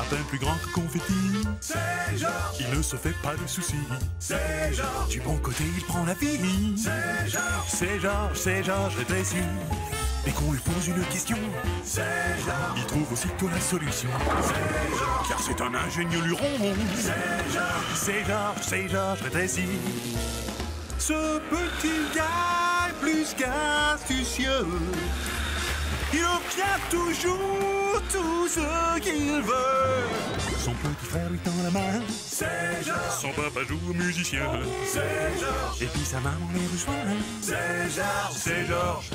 À peine plus grand que confetti, C'est Georges, il ne se fait pas de soucis. c'est Georges, Du bon côté, il prend la vie. c'est Georges, C'est Georges rétréci. Dès qu'on lui pose une question, c'est Georges, il trouve aussitôt la solution. c'est Georges, Car c'est un ingénieux luron. C'est Georges rétréci. Ce petit gars est plus qu'astucieux. Il obtient toujours tout ce qu'il veut. Son petit frère lui tend la main. c'est Georges, Son papa joue au musicien. c'est Georges, Et puis sa maman les rejoint. c'est Georges, C'est Georges,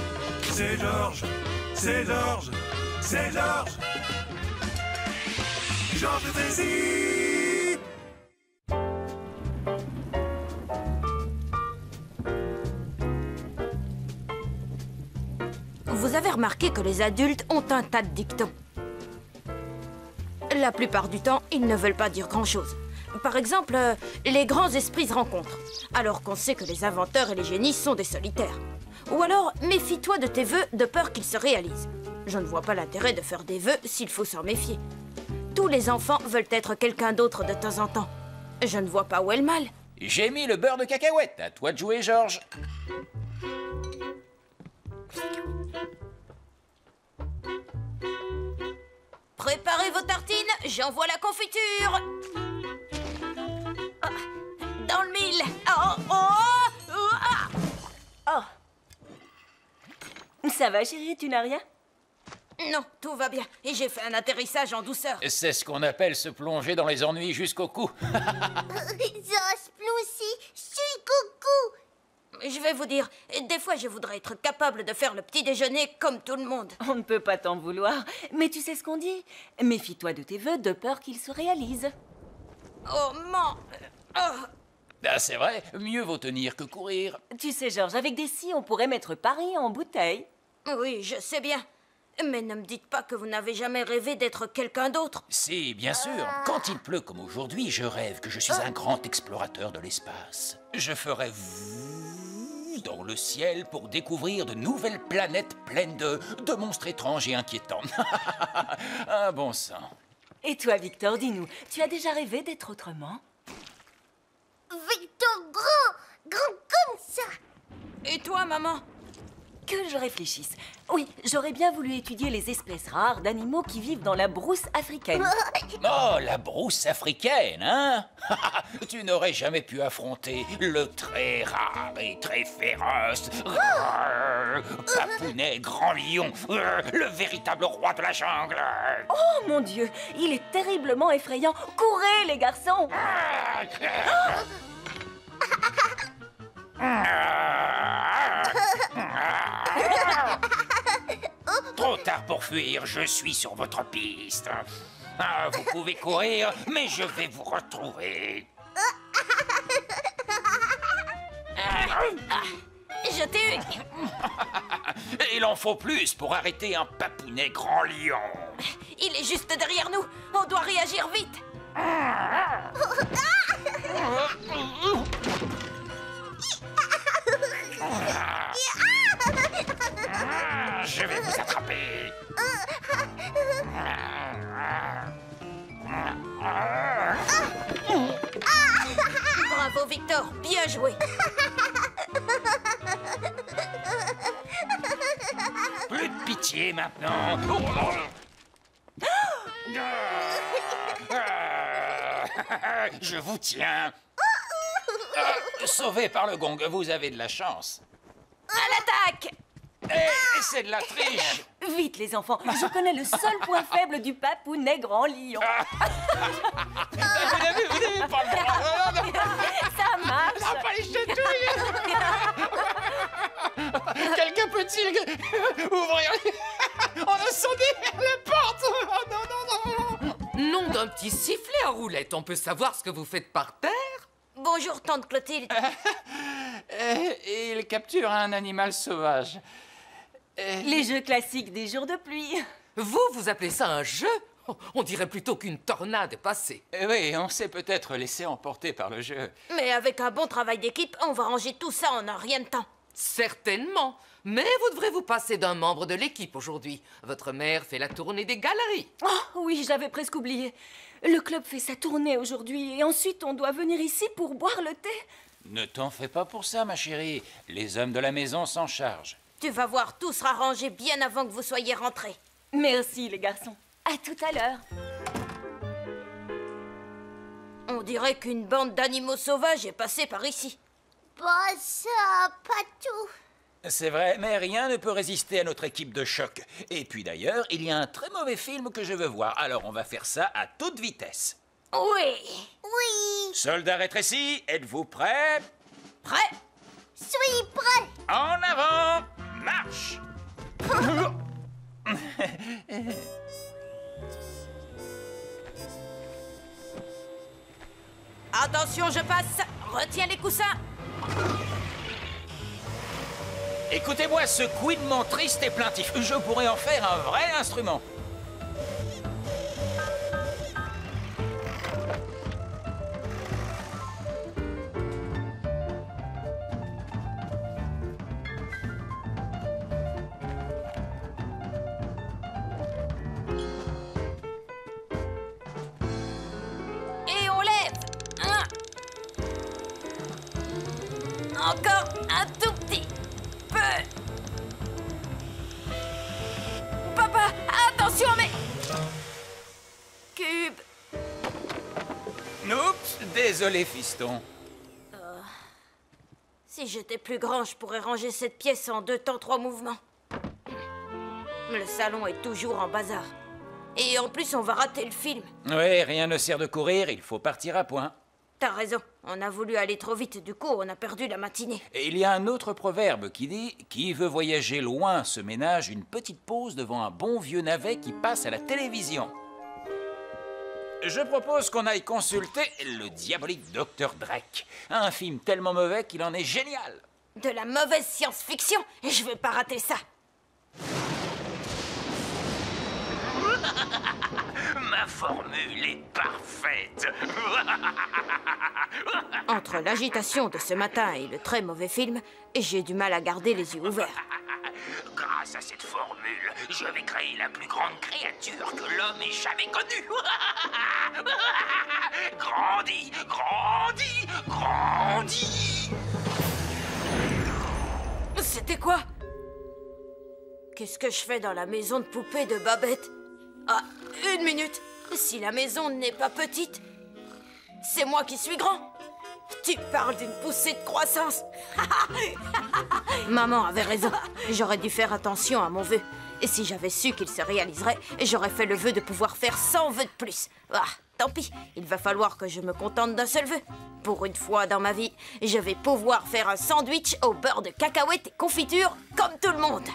c'est Georges, c'est Georges, c'est Georges. Georges de Trécy. Vous avez remarqué que les adultes ont un tas de dictons. La plupart du temps, ils ne veulent pas dire grand-chose. Par exemple, les grands esprits se rencontrent, alors qu'on sait que les inventeurs et les génies sont des solitaires. Ou alors, méfie-toi de tes vœux de peur qu'ils se réalisent. Je ne vois pas l'intérêt de faire des vœux s'il faut s'en méfier. Tous les enfants veulent être quelqu'un d'autre de temps en temps. Je ne vois pas où est le mal. J'ai mis le beurre de cacahuète. À toi de jouer, Georges. Préparez vos tartines, j'envoie la confiture. Ah, dans le mille. Ça va, chérie, tu n'as rien? Non, tout va bien. Et j'ai fait un atterrissage en douceur. C'est ce qu'on appelle se plonger dans les ennuis jusqu'au cou. Zos, Ploussi, suis coucou. Je vais vous dire, des fois je voudrais être capable de faire le petit déjeuner comme tout le monde. On ne peut pas t'en vouloir. Mais tu sais ce qu'on dit? Méfie-toi de tes vœux de peur qu'ils se réalisent. Oh, man. Ah, c'est vrai, mieux vaut tenir que courir. Tu sais, Georges, avec des scies, on pourrait mettre Paris en bouteille. Oui, je sais bien. Mais ne me dites pas que vous n'avez jamais rêvé d'être quelqu'un d'autre. Si, bien sûr. Quand il pleut comme aujourd'hui, je rêve que je suis un grand explorateur de l'espace. Je ferai dans le ciel pour découvrir de nouvelles planètes pleines de monstres étranges et inquiétants. Un bon sang. Et toi, Victor, dis-nous, tu as déjà rêvé d'être autrement? Victor grand comme ça. Et toi, maman? Que je réfléchisse. Oui, j'aurais bien voulu étudier les espèces rares d'animaux qui vivent dans la brousse africaine. Oh, la brousse africaine, hein? Tu n'aurais jamais pu affronter le très rare et très féroce Papounet Grand Lion, le véritable roi de la jungle. Oh mon Dieu, il est terriblement effrayant. Courez, les garçons! Trop tard pour fuir, je suis sur votre piste. Ah, vous pouvez courir, mais je vais vous retrouver. Je t'ai eu. Il en faut plus pour arrêter un Papounet Grand Lion. Il est juste derrière nous. On doit réagir vite. Je vais vous attraper. Bravo, Victor. Bien joué. Plus de pitié maintenant. Je vous tiens. Sauvé par le gong, vous avez de la chance. À l'attaque. Et c'est de la triche. Vite, les enfants, je connais le seul point faible du Papounet Grand Lion. Vous n'avez pas le droit. Ça marche. Ah, pas les chatouilles. Quelqu'un peut-il ouvrir On a sonné la porte. Oh, non, non, non. Nom d'un petit sifflet à roulette, on peut savoir ce que vous faites par terre? Bonjour, tante Clotilde. Il capture un animal sauvage. Les jeux classiques des jours de pluie. Vous appelez ça un jeu? On dirait plutôt qu'une tornade est passée. Oui, on s'est peut-être laissé emporter par le jeu. Mais avec un bon travail d'équipe, on va ranger tout ça en un rien de temps. Certainement. Mais vous devrez vous passer d'un membre de l'équipe aujourd'hui. Votre mère fait la tournée des galeries. Oh oui, j'avais presque oublié. Le club fait sa tournée aujourd'hui et ensuite on doit venir ici pour boire le thé. Ne t'en fais pas pour ça, ma chérie. Les hommes de la maison s'en chargent. Tu vas voir, tout sera rangé bien avant que vous soyez rentrés. Merci les garçons. À tout à l'heure. On dirait qu'une bande d'animaux sauvages est passée par ici. Bah ça, pas tout. C'est vrai, mais rien ne peut résister à notre équipe de choc. Et puis d'ailleurs, il y a un très mauvais film que je veux voir. Alors on va faire ça à toute vitesse. Oui. Oui, Soldats rétrécis, êtes-vous prêts? Prêt? suis prêt. En avant, marche! Attention, je passe. Retiens les coussins. Écoutez-moi ce couinement triste et plaintif. Je pourrais en faire un vrai instrument. Et on lève. Encore un tout petit peu. Papa, attention, mais... Cube. Oups, désolé, fiston. Si j'étais plus grand, je pourrais ranger cette pièce en 2 temps 3 mouvements. Le salon est toujours en bazar. Et en plus, on va rater le film. Oui, rien ne sert de courir, il faut partir à point. T'as raison, on a voulu aller trop vite, du coup, on a perdu la matinée. Et il y a un autre proverbe qui dit « Qui veut voyager loin se ménage une petite pause devant un bon vieux navet qui passe à la télévision. » Je propose qu'on aille consulter le diabolique Dr. Drake. Un film tellement mauvais qu'il en est génial. De la mauvaise science-fiction, et je vais pas rater ça. Ma formule est parfaite. Entre l'agitation de ce matin et le très mauvais film, j'ai du mal à garder les yeux ouverts. Grâce à cette formule, je vais créer la plus grande créature que l'homme ait jamais connue. Grandis, grandis, grandis. C'était quoi? Qu'est-ce que je fais dans la maison de poupée de Babette? Ah, 1 minute. Si la maison n'est pas petite, c'est moi qui suis grand. Tu parles d'une poussée de croissance. Maman avait raison. J'aurais dû faire attention à mon vœu. Et si j'avais su qu'il se réaliserait, j'aurais fait le vœu de pouvoir faire 100 vœux de plus. Ah, tant pis, il va falloir que je me contente d'un seul vœu. Pour une fois dans ma vie, je vais pouvoir faire un sandwich au beurre de cacahuètes et confiture comme tout le monde.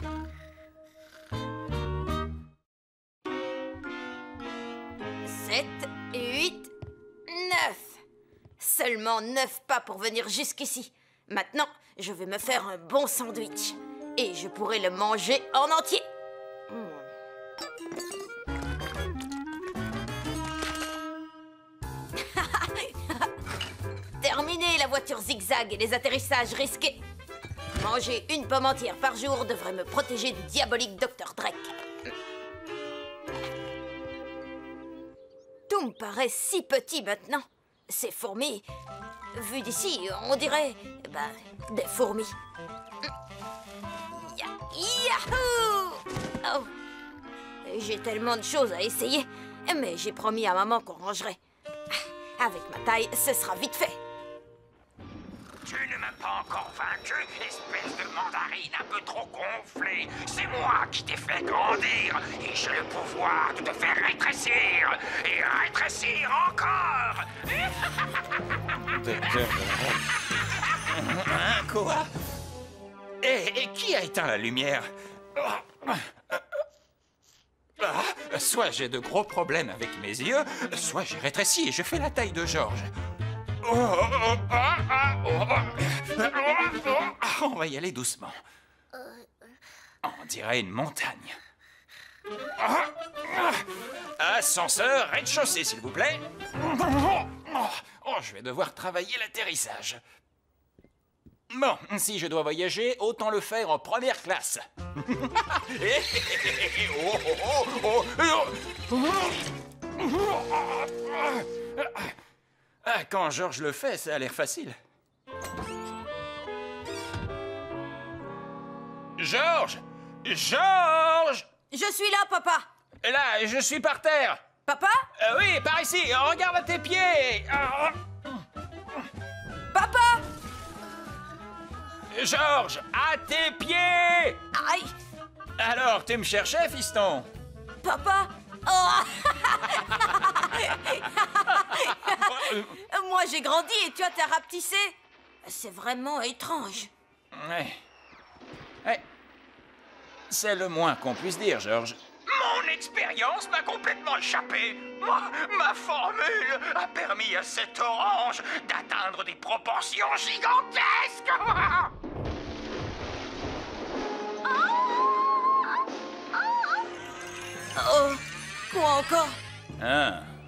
Sept, 8, 9. Seulement 9 pas pour venir jusqu'ici. Maintenant, je vais me faire un bon sandwich. Et je pourrai le manger en entier. Terminé la voiture zigzag et les atterrissages risqués. Manger une pomme entière par jour devrait me protéger du diabolique Dr. Drake. Tout me paraît si petit maintenant. Ces fourmis, vues d'ici, on dirait, des fourmis. Yahoo! Oh. J'ai tellement de choses à essayer, mais j'ai promis à maman qu'on rangerait. Avec ma taille, ce sera vite fait. Tu ne m'as pas encore vaincu, espèce de mandarine un peu trop gonflée. C'est moi qui t'ai fait grandir et j'ai le pouvoir de te faire rétrécir. Et rétrécir encore. Quoi? Et qui a éteint la lumière? Soit j'ai de gros problèmes avec mes yeux, soit j'ai rétréci et je fais la taille de Georges. On va y aller doucement. On dirait une montagne. Ascenseur, rez-de-chaussée, s'il vous plaît. Oh, je vais devoir travailler l'atterrissage. Bon, si je dois voyager, autant le faire en première classe. Quand Georges le fait, ça a l'air facile. Georges! Georges! Je suis là, papa. Là, je suis par terre. Papa? Oui, par ici. Regarde à tes pieds. Papa? Georges, à tes pieds! Aïe! Alors, tu me cherchais, fiston? Papa? Oh! Moi, j'ai grandi et toi, t'as rapetissé. C'est vraiment étrange. Ouais. C'est le moins qu'on puisse dire, Georges. Mon expérience m'a complètement échappé. Ma formule a permis à cette orange d'atteindre des proportions gigantesques. Oh, quoi encore?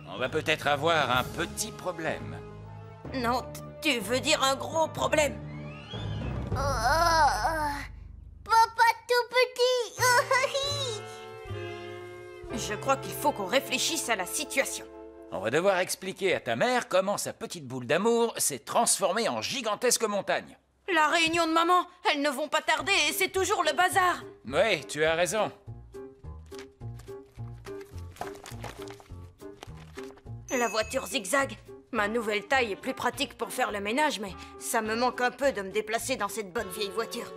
On va peut-être avoir un petit problème. Non, tu veux dire un gros problème? Papa tout petit. Je crois qu'il faut qu'on réfléchisse à la situation. On va devoir expliquer à ta mère comment sa petite boule d'amour s'est transformée en gigantesque montagne. La réunion de maman, elles ne vont pas tarder et c'est toujours le bazar. Oui, tu as raison. La voiture zigzag. Ma nouvelle taille est plus pratique pour faire le ménage, mais ça me manque un peu de me déplacer dans cette bonne vieille voiture.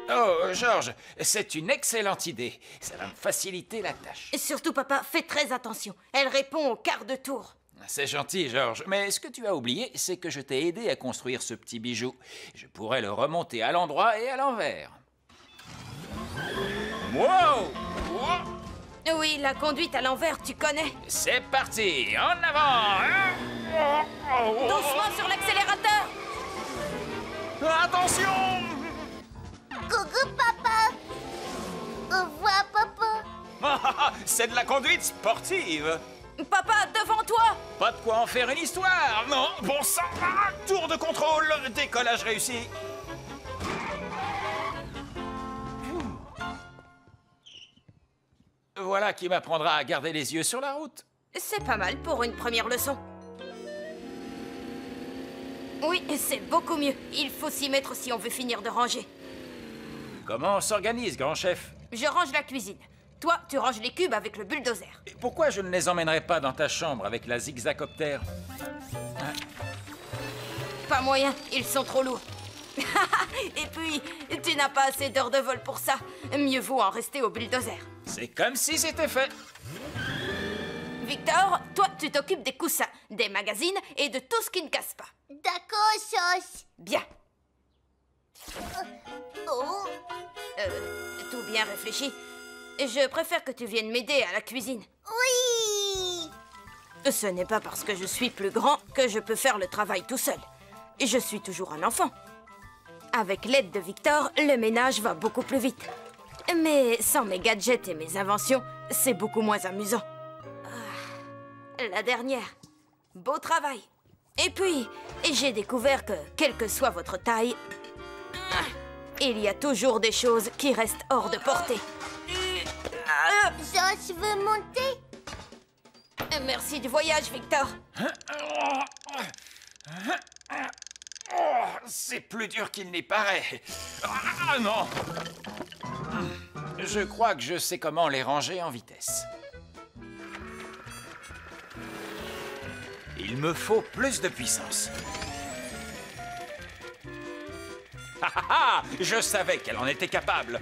Oh, Georges, c'est une excellente idée. Ça va me faciliter la tâche. Et surtout, papa, fais très attention. Elle répond au quart de tour. C'est gentil, Georges, mais ce que tu as oublié, c'est que je t'ai aidé à construire ce petit bijou. Je pourrais le remonter à l'endroit et à l'envers. Wow! Oui, la conduite à l'envers, tu connais. C'est parti, en avant! Doucement sur l'accélérateur. Attention! Coucou papa. Au revoir papa. C'est de la conduite sportive. Papa, devant toi. Pas de quoi en faire une histoire, non? Bon sang! Tour de contrôle, décollage réussi. Voilà qui m'apprendra à garder les yeux sur la route. C'est pas mal pour une première leçon. Oui, c'est beaucoup mieux. Il faut s'y mettre si on veut finir de ranger. Comment on s'organise, grand chef? Je range la cuisine. Toi, tu ranges les cubes avec le bulldozer. Et pourquoi je ne les emmènerai pas dans ta chambre avec la zigzacoptère? Pas moyen, ils sont trop lourds. Et puis, tu n'as pas assez d'heures de vol pour ça. Mieux vaut en rester au bulldozer. C'est comme si c'était fait. Victor, toi, tu t'occupes des coussins, des magazines et de tout ce qui ne casse pas. D'accord, sauce. Bien. Oh. Tout bien réfléchi. Je préfère que tu viennes m'aider à la cuisine. Oui. Ce n'est pas parce que je suis plus grand que je peux faire le travail tout seul. Je suis toujours un enfant. Avec l'aide de Victor, le ménage va beaucoup plus vite. Mais sans mes gadgets et mes inventions, c'est beaucoup moins amusant. La dernière. Beau travail. Et puis, j'ai découvert que, quelle que soit votre taille, il y a toujours des choses qui restent hors de portée. Sauce veut monter. Merci du voyage, Victor. C'est plus dur qu'il n'y paraît. Ah non! Je crois que je sais comment les ranger en vitesse. Il me faut plus de puissance. Je savais qu'elle en était capable.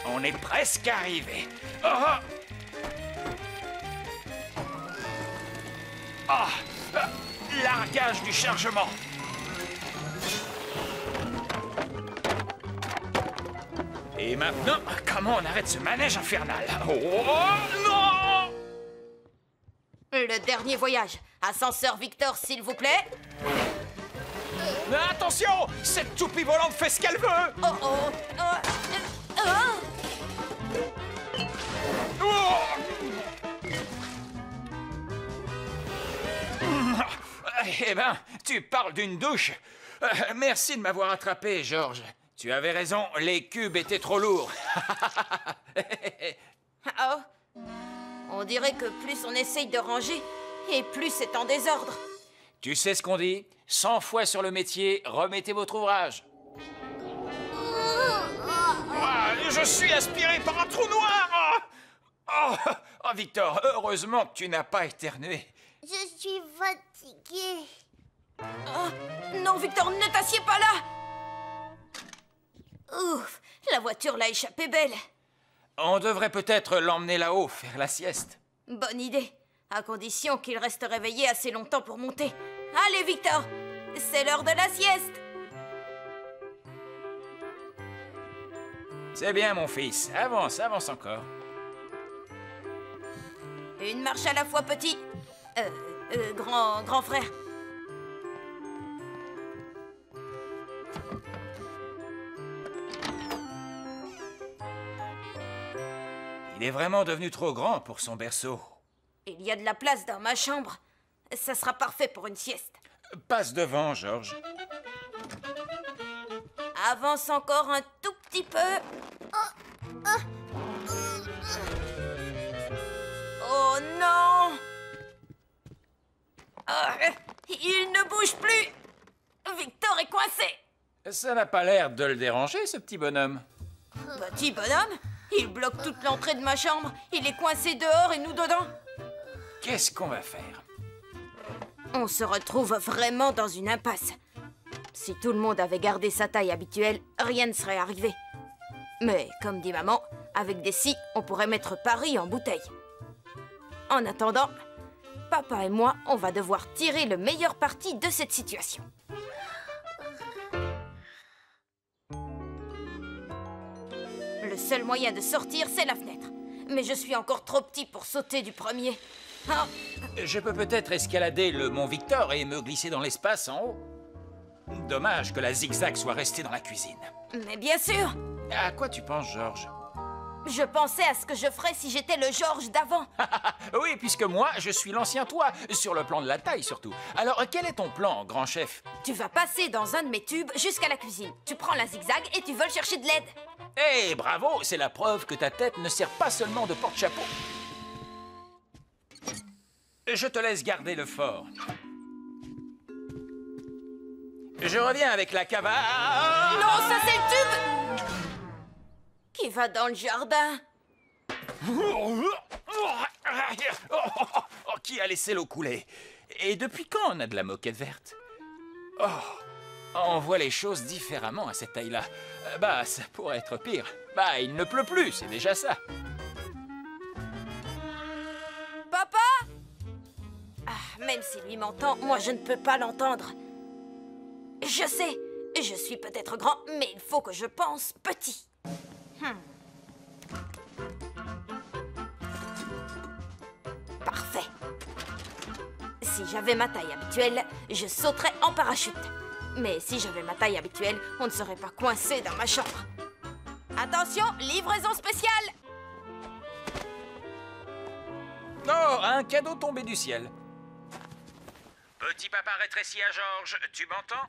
On est presque arrivé. Largage du chargement. Et maintenant, comment on arrête ce manège infernal? Oh non! Le dernier voyage. Ascenseur Victor, s'il vous plaît. Mais attention, cette toupie volante fait ce qu'elle veut. Oh oh. Eh ben, tu parles d'une douche. Merci de m'avoir attrapé, Georges. Tu avais raison, les cubes étaient trop lourds. Oh. On dirait que plus on essaye de ranger, et plus c'est en désordre. Tu sais ce qu'on dit? 100 fois sur le métier, remettez votre ouvrage. Je suis aspiré par un trou noir. Oh, Victor, heureusement que tu n'as pas éternué. Je suis fatiguée. Oh, non, Victor, ne t'assieds pas là. Ouf, la voiture l'a échappé belle. On devrait peut-être l'emmener là-haut, faire la sieste. Bonne idée, à condition qu'il reste réveillé assez longtemps pour monter. Allez, Victor, c'est l'heure de la sieste. C'est bien, mon fils. Avance, avance encore. Une marche à la fois, petit. Grand frère. Il est vraiment devenu trop grand pour son berceau. Il y a de la place dans ma chambre. Ça sera parfait pour une sieste. Passe devant, Georges. Avance encore un tout petit peu. Oh non! Il ne bouge plus! Victor est coincé! Ça n'a pas l'air de le déranger, ce petit bonhomme. Petit bonhomme? Il bloque toute l'entrée de ma chambre. Il est coincé dehors et nous dedans. Qu'est-ce qu'on va faire? On se retrouve vraiment dans une impasse. Si tout le monde avait gardé sa taille habituelle, rien ne serait arrivé. Mais, comme dit maman, avec des scies, on pourrait mettre Paris en bouteille. En attendant, papa et moi, on va devoir tirer le meilleur parti de cette situation. Le seul moyen de sortir, c'est la fenêtre. Mais je suis encore trop petit pour sauter du premier. Ah. Je peux peut-être escalader le mont Victor et me glisser dans l'espace en haut. Dommage que la zigzag soit restée dans la cuisine. Mais bien sûr! À quoi tu penses, Georges? Je pensais à ce que je ferais si j'étais le Georges d'avant. Oui, puisque moi, je suis l'ancien toi, sur le plan de la taille surtout. Alors, quel est ton plan, grand chef? Tu vas passer dans un de mes tubes jusqu'à la cuisine. Tu prends la zigzag et tu voles chercher de l'aide. Eh, bravo, c'est la preuve que ta tête ne sert pas seulement de porte-chapeau. Je te laisse garder le fort. Je reviens avec la cava... Non, ça c'est le tube qui va dans le jardin. Qui a laissé l'eau couler? Et depuis quand on a de la moquette verte? On voit les choses différemment à cette taille-là. Bah, ça pourrait être pire. Bah, il ne pleut plus, c'est déjà ça. Papa? Même s'il lui m'entend, moi je ne peux pas l'entendre. Je sais, je suis peut-être grand, mais il faut que je pense petit. Parfait. Si j'avais ma taille habituelle, je sauterais en parachute. Mais si j'avais ma taille habituelle, on ne serait pas coincé dans ma chambre. Attention, livraison spéciale! Oh, un cadeau tombé du ciel. Petit papa rétréci à Georges, tu m'entends?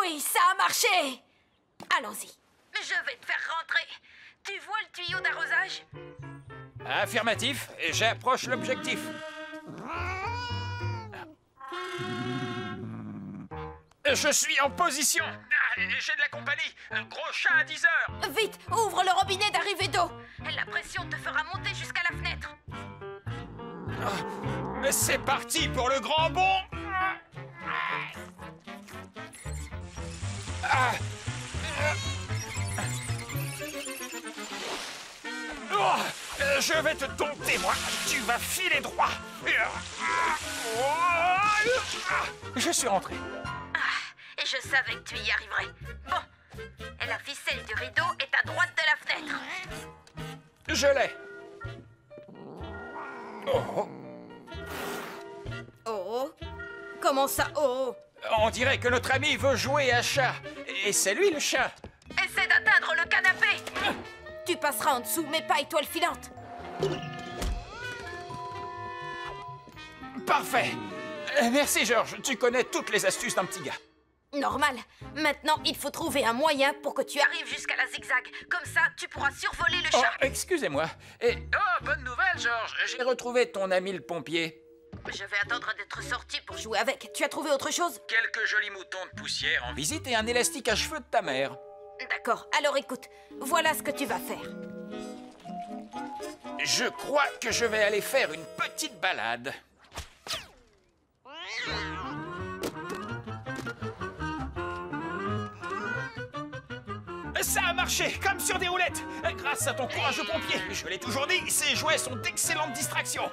Oui, ça a marché! Allons-y. Je vais te faire rentrer. Tu vois le tuyau d'arrosage? Affirmatif, j'approche l'objectif. Je suis en position. J'ai de la compagnie. Un gros chat à 10 heures. Vite, ouvre le robinet d'arrivée d'eau. La pression te fera monter jusqu'à la fenêtre. C'est parti pour le grand bond. Je vais te dompter, moi. Tu vas filer droit. Je suis rentré. Je savais que tu y arriverais. Bon, la ficelle du rideau est à droite de la fenêtre. Je l'ai. Oh. Oh. Comment ça, oh? On dirait que notre ami veut jouer à chat. Et c'est lui le chat. Essaie d'atteindre le canapé. Tu passeras en dessous, mais pas étoile filante. Parfait. Merci, Georges. Tu connais toutes les astuces d'un petit gars. Normal. Maintenant, il faut trouver un moyen pour que tu arrives jusqu'à la zigzag. Comme ça, tu pourras survoler le Oh, chat. excusez-moi. Et... Oh, bonne nouvelle, Georges. J'ai retrouvé ton ami le pompier. Je vais attendre d'être sorti pour jouer avec. Tu as trouvé autre chose? Quelques jolis moutons de poussière en visite et un élastique à cheveux de ta mère. D'accord. Alors écoute, voilà ce que tu vas faire. Je crois que je vais aller faire une petite balade. Ça a marché, comme sur des roulettes. Grâce à ton courageux pompier. Je l'ai toujours dit, ces jouets sont d'excellentes distractions.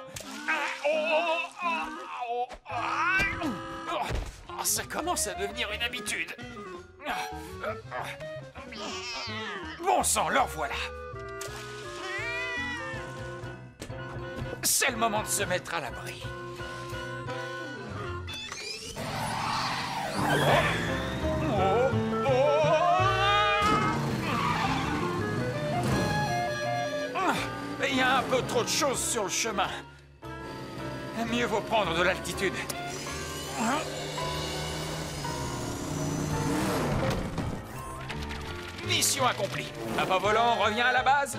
Ça commence à devenir une habitude. Bon sang, leur voilà. C'est le moment de se mettre à l'abri. Il y a un peu trop de choses sur le chemin. Mieux vaut prendre de l'altitude. Mission accomplie. Papa volant revient à la base.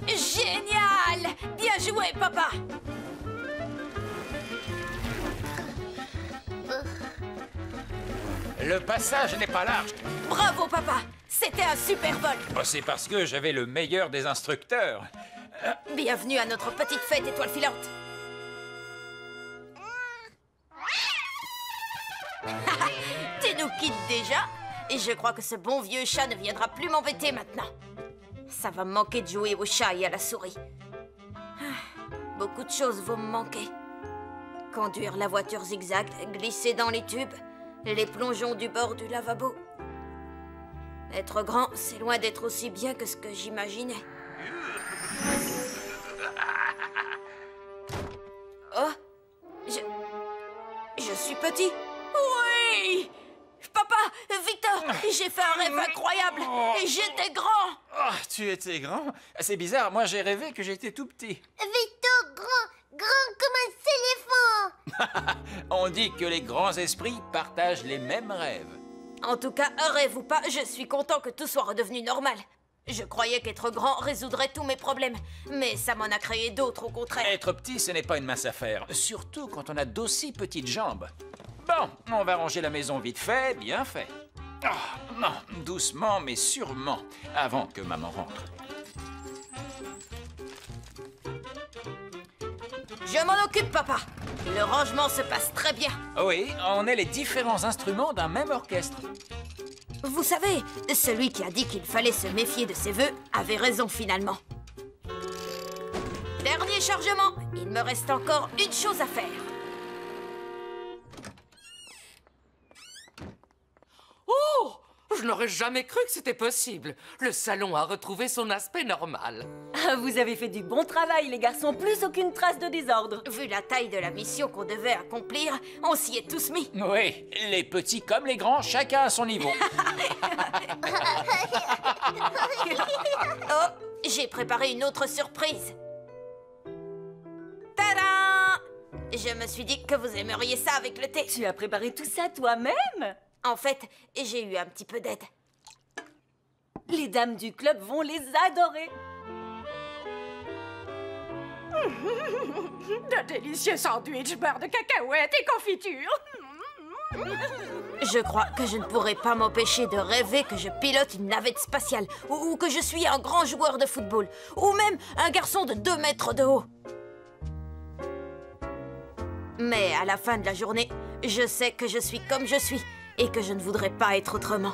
Génial! Bien joué, papa! Le passage n'est pas large. Bravo, papa! C'était un super vol! Oh, c'est parce que j'avais le meilleur des instructeurs. Bienvenue à notre petite fête étoile filante! Tu nous quittes déjà? Et je crois que ce bon vieux chat ne viendra plus m'embêter maintenant. Ça va me manquer de jouer au chat et à la souris. Beaucoup de choses vont me manquer. Conduire la voiture zigzag, glisser dans les tubes, les plongeons du bord du lavabo. Être grand, c'est loin d'être aussi bien que ce que j'imaginais. Oh, je suis petit. Oui! Papa, Victor, j'ai fait un rêve incroyable et j'étais grand. Oh, tu étais grand? C'est bizarre, moi j'ai rêvé que j'étais tout petit. Victor, grand comme un éléphant. On dit que les grands esprits partagent les mêmes rêves. En tout cas, un rêve ou pas, je suis content que tout soit redevenu normal. Je croyais qu'être grand résoudrait tous mes problèmes, mais ça m'en a créé d'autres au contraire. Être petit, ce n'est pas une mince affaire, surtout quand on a d'aussi petites jambes. Bon, on va ranger la maison vite fait, bien fait. Oh, non, doucement mais sûrement, avant que maman rentre. Je m'en occupe, papa. Le rangement se passe très bien. Oui, on est les différents instruments d'un même orchestre. Vous savez, celui qui a dit qu'il fallait se méfier de ses vœux avait raison finalement. Dernier chargement. Il me reste encore une chose à faire. Oh! Je n'aurais jamais cru que c'était possible. Le salon a retrouvé son aspect normal. Ah, vous avez fait du bon travail, les garçons. Plus aucune trace de désordre. Vu la taille de la mission qu'on devait accomplir, on s'y est tous mis. Oui, les petits comme les grands, chacun à son niveau. Oh, j'ai préparé une autre surprise. Tadam! Je me suis dit que vous aimeriez ça avec le thé. Tu as préparé tout ça toi-même? En fait, j'ai eu un petit peu d'aide. Les dames du club vont les adorer. De délicieux sandwichs, beurre de cacahuètes et confiture. Je crois que je ne pourrai pas m'empêcher de rêver que je pilote une navette spatiale, ou que je suis un grand joueur de football, ou même un garçon de 2 mètres de haut. Mais à la fin de la journée, je sais que je suis comme je suis, et que je ne voudrais pas être autrement.